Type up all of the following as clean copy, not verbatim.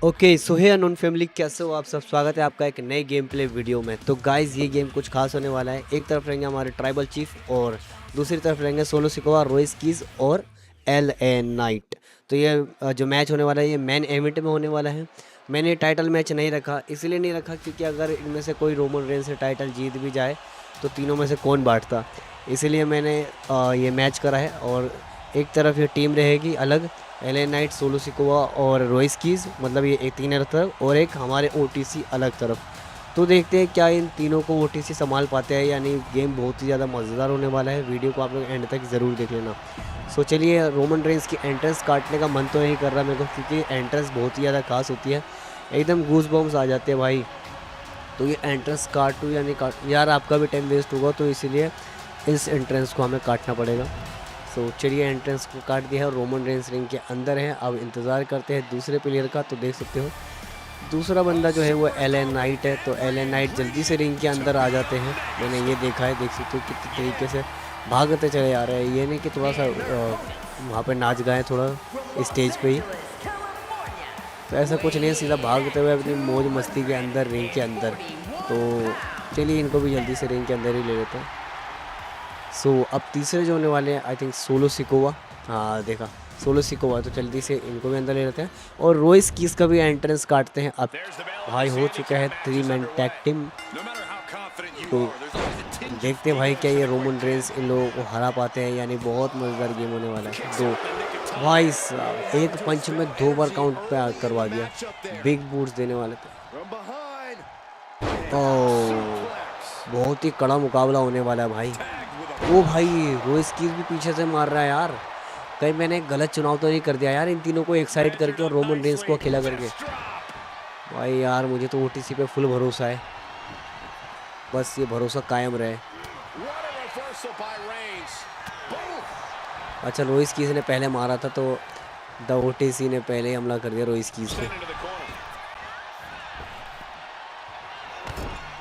Okay so हे unknown family, कैसे हो आप सब। स्वागत है आपका एक नए गेम प्ले वीडियो में। तो गाइस ये गेम कुछ खास होने वाला है। एक तरफ रहेंगे हमारे ट्राइबल चीफ और दूसरी तरफ रहेंगे सोलो सिकोवा, रोइस कीज और एल ए नाइट। तो ये जो मैच होने वाला है ये मेन इवेंट में होने वाला है। मैंने टाइटल मैच नहीं रखा, इसलिए नहीं रखा क्योंकि अगर इनमें से कोई रोमन रेंज से टाइटल जीत भी जाए तो तीनों में से कौन बांटता। इसीलिए मैंने ये मैच करा है। और एक तरफ ये टीम रहेगी अलग, एल नाइट, सोलो सिकोवा और रोइस कीज, मतलब ये एक तीन तरफ, और एक हमारे ओटीसी अलग तरफ। तो देखते हैं क्या इन तीनों को ओटीसी संभाल पाते हैं या नहीं। गेम बहुत ही ज़्यादा मज़ेदार होने वाला है। वीडियो को आप लोग एंड तक ज़रूर देख लेना। सो चलिए, रोमन रेंज की एंट्रेंस काटने का मन तो नहीं कर रहा मेरे को क्योंकि एंट्रेंस बहुत ही ज़्यादा खास होती है, एकदम गूज बम्स आ जाते हैं भाई। तो ये एंट्रेंस काटूँ या नहीं काटूँ यार, आपका भी टाइम वेस्ट होगा, तो इसीलिए इस एंट्रेंस को हमें काटना पड़ेगा। सो चलिए, एंट्रेंस को काट दिया है। रोमन रेंस रिंग के अंदर है। अब इंतज़ार करते हैं दूसरे प्लेयर का। तो देख सकते हो दूसरा बंदा जो है वो एल एन नाइट है। तो एल एन नाइट जल्दी से रिंग के अंदर आ जाते हैं। मैंने ये देखा है, देख सकते हो कितने तरीके से भागते चले आ रहे हैं। ये नहीं कि थोड़ा सा वहाँ पे नाच गाएं थोड़ा स्टेज पे ही, तो ऐसा कुछ नहीं है, सीधा भागते हुए अपनी मौज मस्ती के अंदर रिंग के अंदर। तो चलिए, इनको भी जल्दी से रिंग के अंदर ही ले लेते हैं। सो अब तीसरे जो होने वाले हैं आई थिंक सोलो सिकोवा। हाँ देखा, सोलो सिकोवा। तो जल्दी से इनको भी अंदर ले लेते हैं और रोइस कीस का भी एंट्रेंस काटते हैं। अब भाई हो चुका है 3 मैन टैग टीम। तो देखते हैं भाई क्या ये रोमन रेंस इन लोगों को हरा पाते हैं, यानी बहुत मज़ेदार गेम होने वाला है। तो भाई साहब एक पंच में 2 बार काउंट पे करवा दिया। बिग बूट्स देने वाले थे। ओह, बहुत ही कड़ा मुकाबला होने वाला है भाई। ओ भाई, रोइस कीज भी पीछे से मार रहा है यार। कहीं मैंने गलत चुनाव तो नहीं कर दिया यार, इन तीनों को एक साइड करके और रोमन रेंस को अकेला करके। भाई यार मुझे तो ओटीसी पे फुल भरोसा है, बस ये भरोसा कायम रहे। अच्छा, रोइस कीज ने पहले मारा था तो द ओटीसी ने पहले ही हमला कर दिया रोइस कीज पे।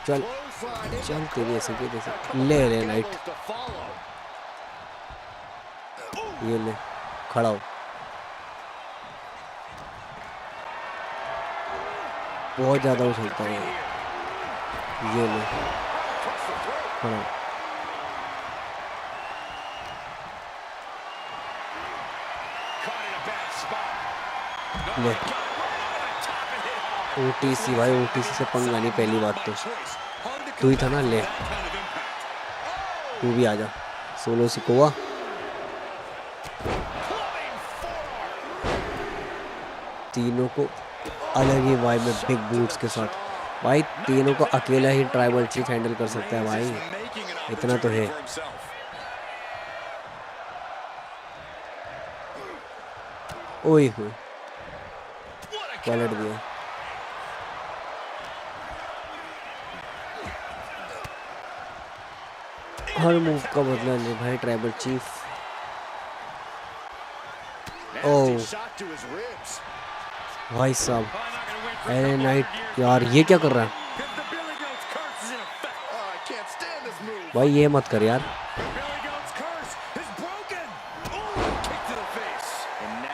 चल चल तेरी ऐसे की जैसे ले ले नाइट, ये ले खड़ा हो। बहुत ज़्यादा उछलता है ये ले खड़ा हो। ले ओटीसी भाई, ओटीसी से पंगा नहीं। पहली बात तो तू ही था ना, ले तू भी आजा। सोलो सिकोवा तीनों को अलग ही वाइब में बिग बूट्स के साथ। भाई तीनों को अकेला ही ट्राइबल चीफ हैंडल कर सकता है भाई, इतना तो है। ओए हो, पलट दिया। हर मूव का बदला ले भाई ट्राइबल चीफ। ओह भाई साहब, एल नाइट यार ये क्या कर रहा है भाई, ये मत कर यार।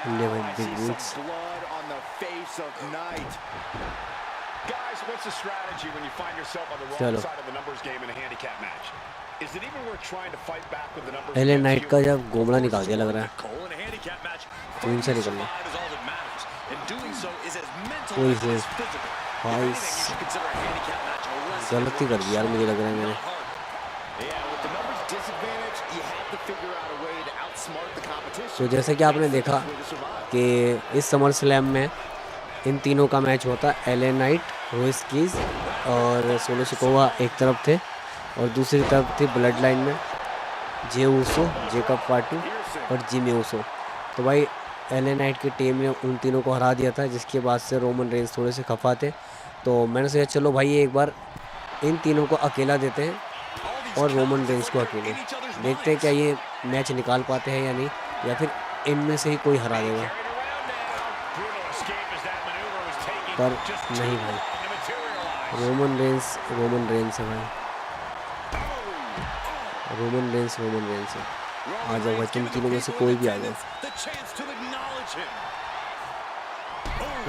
ले भाई बिग बूट्स। चलो एल नाइट का जब गोमड़ा निकाल दिया लग रहा है, खून से निकलना। भाई गलती कर दी यार, मुझे लग रहा है मैंने। तो जैसे कि आपने देखा कि इस समर स्लैम में इन तीनों का मैच होता है। एल नाइट, रोइस कीज और सोलो सिकोवा एक तरफ थे और दूसरी तरफ थी ब्लड लाइन में जे ऊसो, जेकब फाटू और जिमी ऊसो। तो भाई एल नाइट की टीम ने उन तीनों को हरा दिया था, जिसके बाद से रोमन रेंस थोड़े से खफा थे। तो मैंने सोचा चलो भाई एक बार इन तीनों को अकेला देते हैं और रोमन रेंस को अकेले। देखते हैं क्या ये मैच निकाल पाते हैं या नहीं, या फिर इनमें से ही कोई हरा देगा। पर नहीं भाई, रोमन रेंस है भाई, रोमन रेंस है। आ जाओ भाई, तुम तीनों में से कोई भी आ जाओ।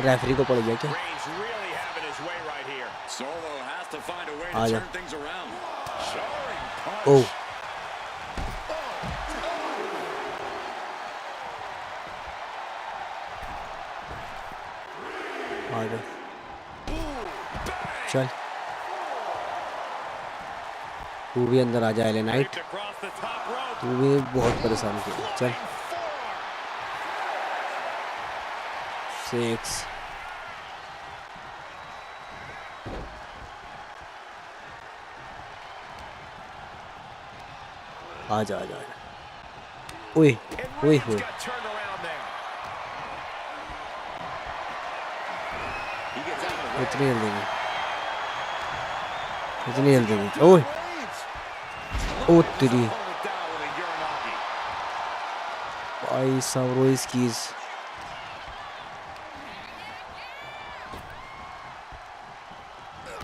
रेफरी को पड़ गया क्या? Reigns really having his way right here. Solo has to find a way to आजा। turn things around. Soaring punch. ओह आजा चल, तू भी अंदर आ जा LA Knight, Kicked across the top rope. तू भी बहुत परेशान किया। चल 6 आजा आजा आजा। ओए And ओए Reigns होए, got turned around there. He gets out of the way. इतनी जल्दी नहीं, इतनी जल्दी नहीं। ओए Reigns ओ तेरी Hold it down with a Uranagi. भाई साहब, Royce keys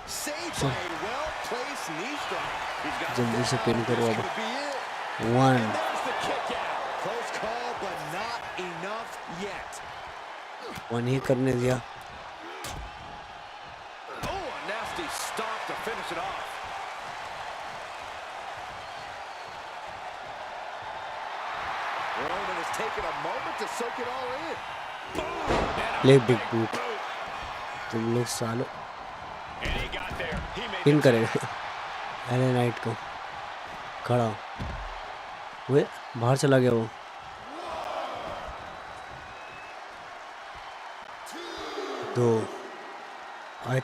saved So- by a well-placed knee strike. He's got जल्दी से पिन करो अब। to be it. 1 There's the kick out. Close call, but not enough yet. 1 ही करने दिया। Oh, a nasty stop to finish it off. Roman has taken a moment to soak it all in. ले big boot, तुम लोग सालों And he got there. He made pin the करेगा LA Knight को। खड़ा वे बाहर चला गया वो। तो आज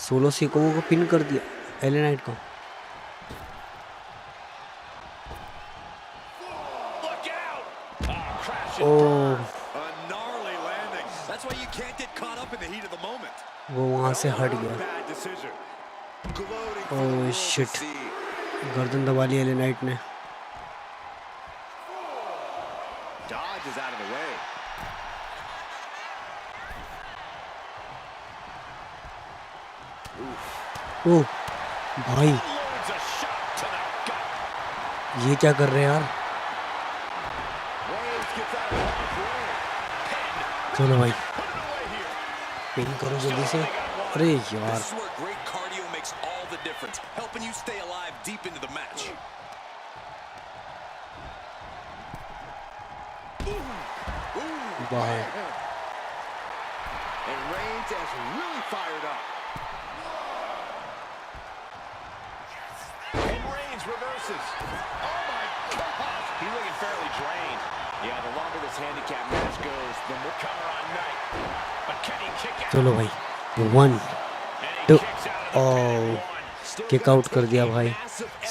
सोलो सिकोमो को पिन कर दिया एले नाइट को। look out. Oh, crashing. O A gnarly landing. That's why you can't get caught up in the heat of the moment. वो वहाँ से हट गया। Bad decision. Gloating for Oh, the world to shit. see. गर्दन दबा ली LA Knight ने। Dodge is out of the way. ओह भाई, Loads a shot to the gut. ये क्या कर रहे हैं यार? Reigns gets out of harm's way. चलो भाई Put it away here. Pin करो जल्दी से। अरे यार This is where great cardio makes all the difference, helping you stay alive deep into the match. बाहर And Reigns has really fired up. And Reigns reverses. Oh my gosh. He's looking fairly drained. Yeah, the longer this handicap match goes, the more cover on night. But can he kick out? चलो भाई 1 And he 2 kicks out of the oh pin in one. Kick out कर दिया भाई।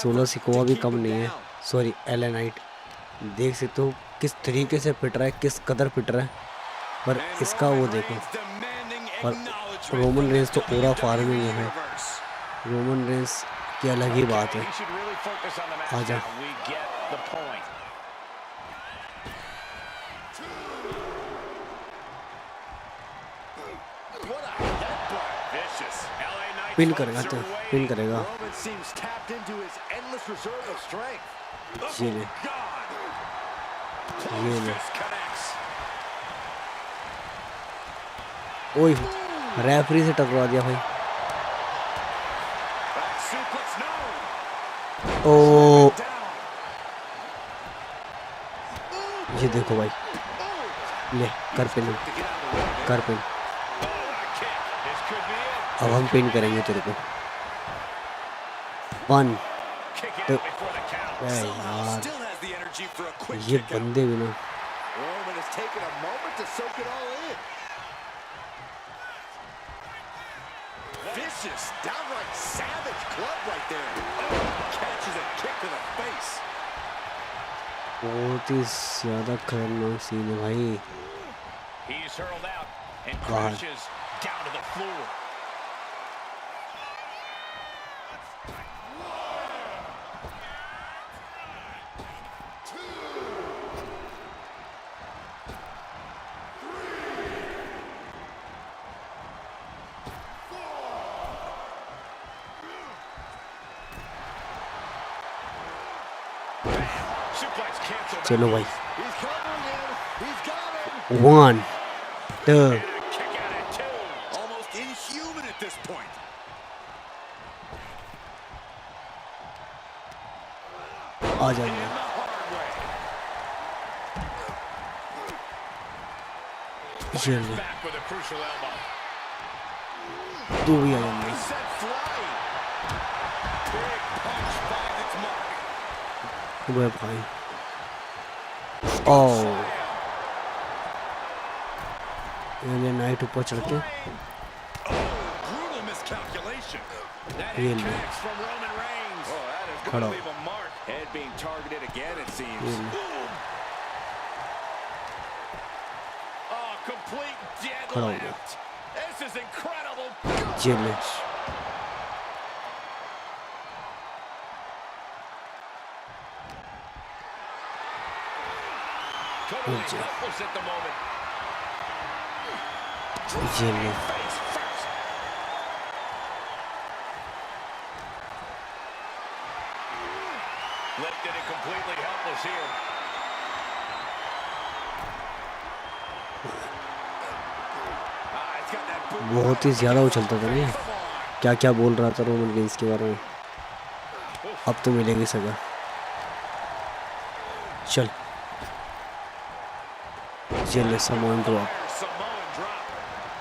Solo Sikoa भी कम नहीं है, sorry LA Knight. देख सकते हो किस तरीके से पिट रहा है, किस कदर पिट रहा है। पर इसका वो देखो, और रोमन रेंस तो पूरा फार्मिंग है भाई। रोमन रेंस की अलग ही बात है। He should really focus on the match आजा। now. We get the point. What a headbutt. Vicious. LA Knight pin folks करेगा are तो waiting. पिन करेगा। Roman seems tapped into his endless reserve of strength. ये ले God. ये ले। Fist connects. ओए referee से टकरा दिया भाई। Back suplex. No. ओ Down. ये देखो भाई, ले कर पिन, कर pin. Oh, what a kick. This could be it. अब हम पिन करेंगे तेरे को। 1 Kick तो out before the count. यार Still has the energy for a quick ये kick out. बंदे भी ना Roman has taken a moment to soak it all in. Vicious, downright savage club right there. Catches a kick to the face. बहुत ही ज्यादा खतरनाक scene है भाई। He's hurled out and God. crashes down to the floor. Suplex canceled. चलो भाई He's covering him. He's got him. 1 2 Kick आ जाएंगे। And the hard way. ये ले, Back with a crucial elbow. तू भी आ जाएंगे। He sent flying. Big punch finds its mark. वे भाई, ओ ये नाइट ऊपर चढ़ के Brutal miscalculation. That ये hit ले, connects from Roman Reigns. Oh, that is खड़ा going to हो, leave a mark. Head being targeted again, it ये seems. ले, Oh, complete खड़ा हो गया, deadlift. This is incredible. ये ले, Totally नीचे, helpless at the moment. ये ले, Face first. Lifted and completely helpless here. It's got that boot. बहुत ही ज़्यादा उछलता था नहीं, क्या क्या बोल रहा था रोमन रेंस के बारे में। अब तो मिलेगी सजा। चल, ये ले, सामान drop. Samoan drop.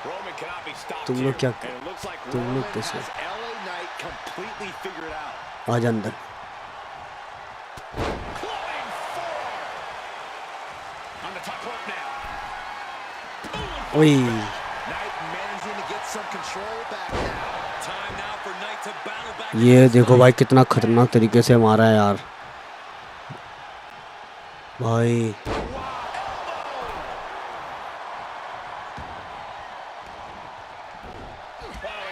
Roman cannot be stopped तुम here. लोग क्या, And it looks like तुम लोग Roman कैसे, has LA Knight completely figured out. आजा अंदर। Clubbing forearm. On the top rope now. ओए, Knight managing to get some control back now. Time now for Knight to battle back. ये देखो भाई कितना खतरनाक तरीके से मारा है यार भाई।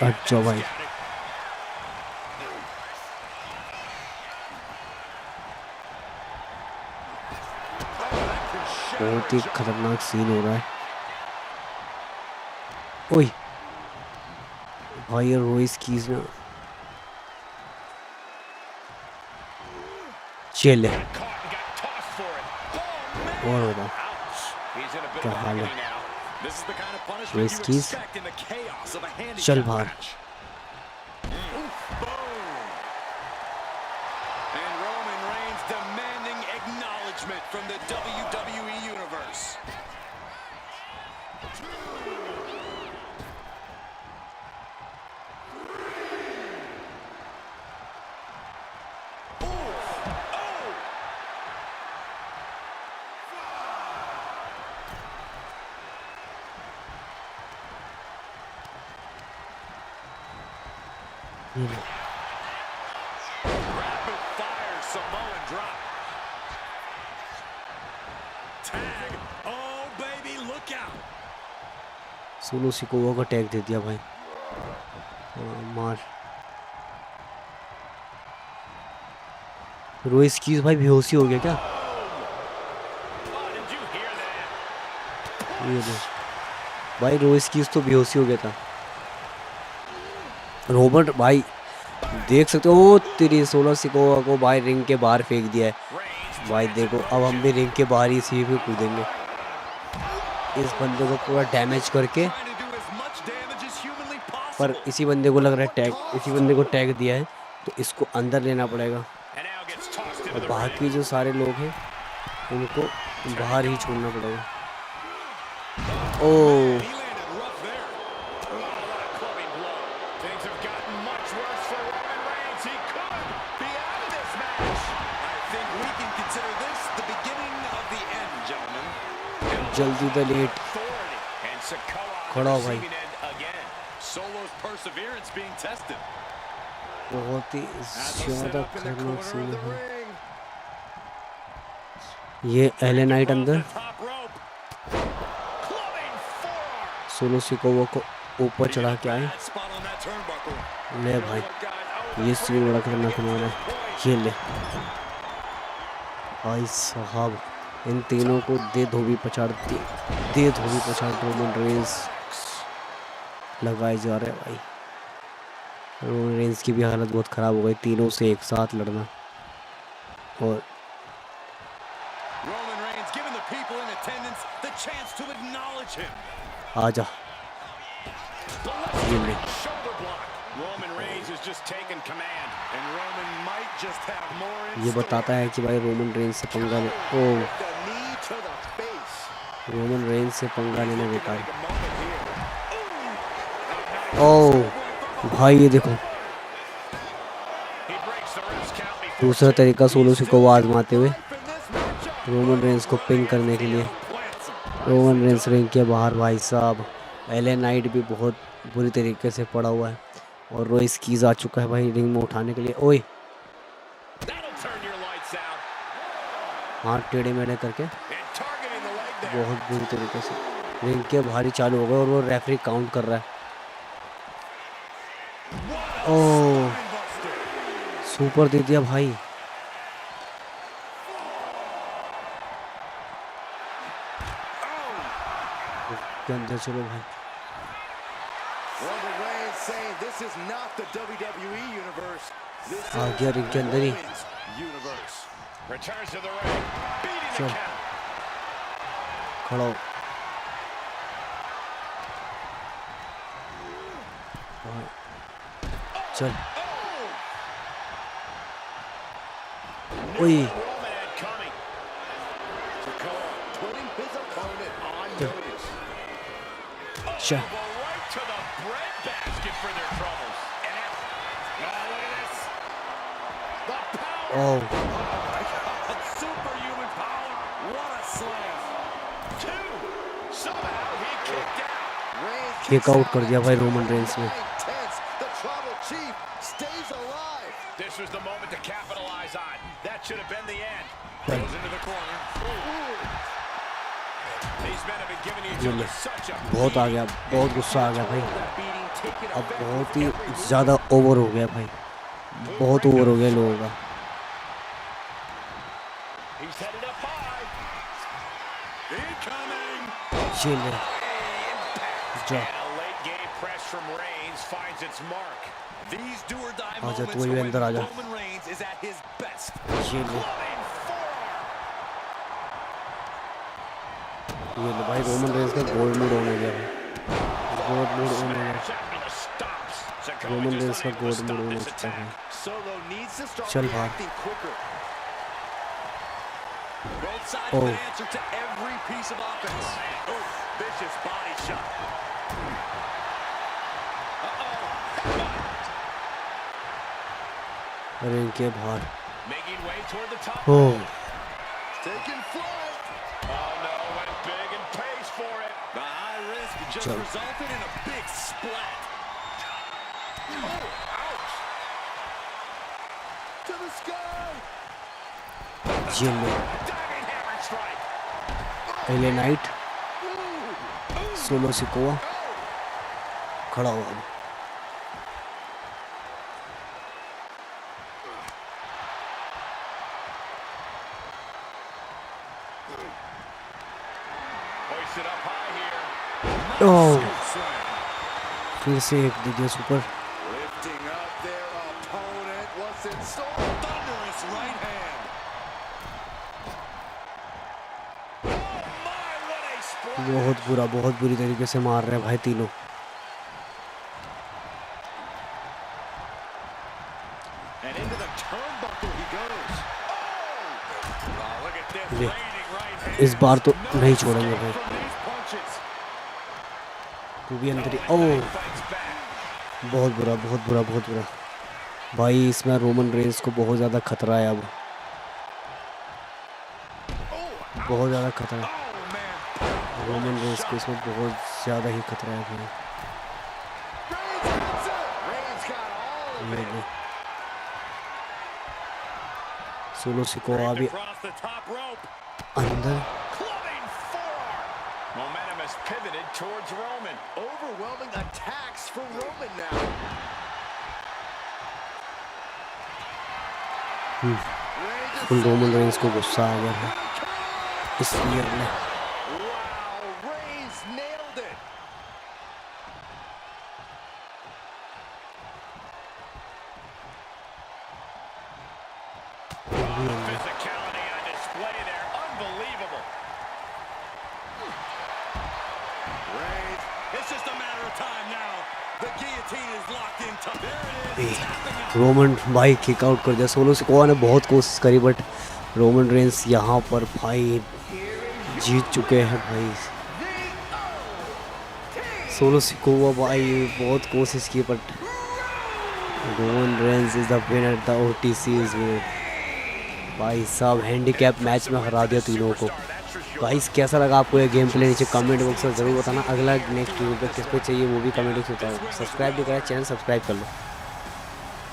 हट जाओ भाई, बहुत ही खतरनाक सीन हो रहा है। ओए भाई, ये रोइस कीज ना, चले Caught and got tossed for it. और होगा Ouch. He's in a bit क्या of हाल agony है। now. This is the kind of punishment Royce you keys, expect in the chaos of a handicap चल बाहर। match. Boom. And Roman Reigns demanding acknowledgement from the WWE Universe. ये ले, Rapid fire Samoan drop. Tag. Oh, baby, look out. Solo Sikoa का tag दे दिया भाई। मार, Royce keys भाई बेहोशी हो गया क्या? Oh, did you hear that? ये ले भाई, रोइस कीज तो बेहोशी हो गया था। रॉबर्ट भाई देख सकते हो, तेरी सोलो सिकोवा को भाई रिंग के बाहर फेंक दिया है Reigns भाई। देखो अब हम भी रिंग के बाहर ही इसी पे कूदेंगे, इस बंदे को पूरा डैमेज करके। trying to do as much damage as humanly possible. पर इसी बंदे को लग रहा है टैग, इसी बंदे को टैग दिया है तो इसको अंदर लेना पड़ेगा। And now gets tossed into और the बाकी जो सारे लोग हैं उनको बाहर ही छोड़ना पड़ेगा। ओ He landed rough there. Oh, what a clubbing blow. Things have gotten much worse for Roman Reigns. He could be out of this match. I think we can consider this the beginning of the end, gentlemen. जल्दी the late, Authority. And Sikoa on खड़ा the हो भाई। receiving end again. Solo's perseverance being tested. बहुत ही As he set ज़्यादा up in the खतरनाक corner scene of the है। ring. ये LA Knight अंदर, The top rope. Clubbing forearm. Solo Sikoa को ऊपर चढ़ा के आए। Bad spot on that turnbuckle. ले भाई, ये सीन बड़ा खतरनाक होने वाला है। ये ले भाई साहब, इन तीनों को दे धोबी पछाड़ती, दे धोबी पछाड़ रोमन रेंस लगाए जा रहे हैं भाई। रोमन रेंस की भी हालत बहुत ख़राब हो गई, तीनों से एक साथ लड़ना। और Roman Reigns giving the people in attendance the chance to acknowledge him. आजा, ये ले, Shoulder block. Roman Reigns has just taken command, and Roman might just have more in ये store. बताता है कि भाई रोमन रेंज से पंगा ले ओ With the knee to the face. Roman Reigns से पंगा लेना बेकार Take a moment here. ओ भाई ये देखो He breaks the ref's count before दूसरा तरीका सोलो सिकोवा आजमाते हुए in this matchup. Roman Reigns को पिन करने के लिए Plants him. Roman Reigns ring के बाहर भाई साहब एले नाइट भी बहुत बुरी तरीके से पड़ा हुआ है और रोइस कीज आ चुका है भाई रिंग में उठाने के लिए ओए That'll turn your lights out. हाथ टेढ़े मेढ़े करके And targeting the leg there. बहुत बुरी तरीके से रिंग के बाहर ही चालू हो गए और वो रेफरी काउंट कर रहा है ओ Spinebuster. सुपर दे दिया भाई के अंदर चलो भाई Roman Reigns saying this is not the WWE universe. This आ गया रिंग के अंदर ही is universe. Returns to the ring. Beating the चल count. खड़ा हो भाई, चल ओए Roman had coming. Sikoa putting his opponent on notice. चल Right to the breadbasket for their troubles. And now, look at this. The power. Oh Superhuman power. What a slam. Two. Somehow he kicked out. Reigns kick out कर दिया भाई Roman Reigns ने intense. The tribal chief stays alive. This was the moment to capitalize on. That should have been the end. Goes into the corner. These men have been giving each other such a बहुत आ गया बहुत गुस्सा आ गया भाई beating, taking अब effect बहुत from he every move. ज़्यादा over हो गया भाई बहुत ओवर हो गया लोगों का He's headed up high. Incoming. ये ले जा And a late game press from Reigns finds its mark. These do or die आजा moments तू भी are when अंदर आजा Roman Reigns is at his best. ये ले ये ले भाई रोमन रेंज का गोल्ड मोड होने गया भाई गोल्ड मोड होने गया रोमन रेंज का गोल्ड मोड होने चुका है Solo needs to start चल भाग reacting quicker. Both sides Oh. with an answer to every piece of offense. Oh, vicious body shot. Ring के बाहर Making way toward the top. O Taking flight. Oh no, went big and pays for it. The high risk just Chal. resulted in a big splat. Oh, ouch. To the sky. ये ले Diving hammer strike. LA Knight solo Sikoa खड़ा हुआ अब Hoisted up high here. O Slam. फिर से एक दे दिया super Lifting up their opponent. What's in store? Thunderous right hand. Oh my, what a splat. बहुत बुरी तरीके से मार रहे हैं भाई तीनों And into the turnbuckle he goes. Oh, look at this ये raining right hand. इस बार तो नहीं छोड़ेंगे Escape भाई from these punches. तू भी अंदर ही ओ Fights back. बहुत बुरा भाई इसमें रोमन रेंज को बहुत ज़्यादा खतरा है अब बहुत ज़्यादा खतरा है Oh man. रोमन रेंज को इसमें बहुत ज़्यादा ही खतरा है भाई Reigns got all of ये it. ले सोलो सिकोवा भी Across the top rope. अंदर Clubbing forearm. Momentum has pivoted towards Roman. Overwhelming attacks for Roman now. Reigns full Roman Reigns को गुस्सा आ गया है इसलिए ने Wow, Reigns nailed it. Physicality on display there. Unbelievable. Reigns, it's just a matter of time now. The guillotine is locked in tight. There it is. Tapping out. Roman भाई kick out कर दिया। Solo Sikoa ने बहुत कोशिश करी but Roman Reigns यहाँ पर भाई जीत चुके हैं भाई। सोलो सिकोवा भाई बहुत कोशिश की but Roman Reigns is the winner, the OTC is winner. भाई साहब हैंडीकैप मैच में हरा दिया तीनों को। गाइस कैसा लगा आपको ये गेम प्ले, नीचे कमेंट बॉक्स में ज़रूर बताना। अगला नेक्स्ट वीडियो पे किस पे चाहिए वो भी कमेंट बॉक्स में बताओ। सब्सक्राइब भी करें, चैनल सब्सक्राइब कर लो।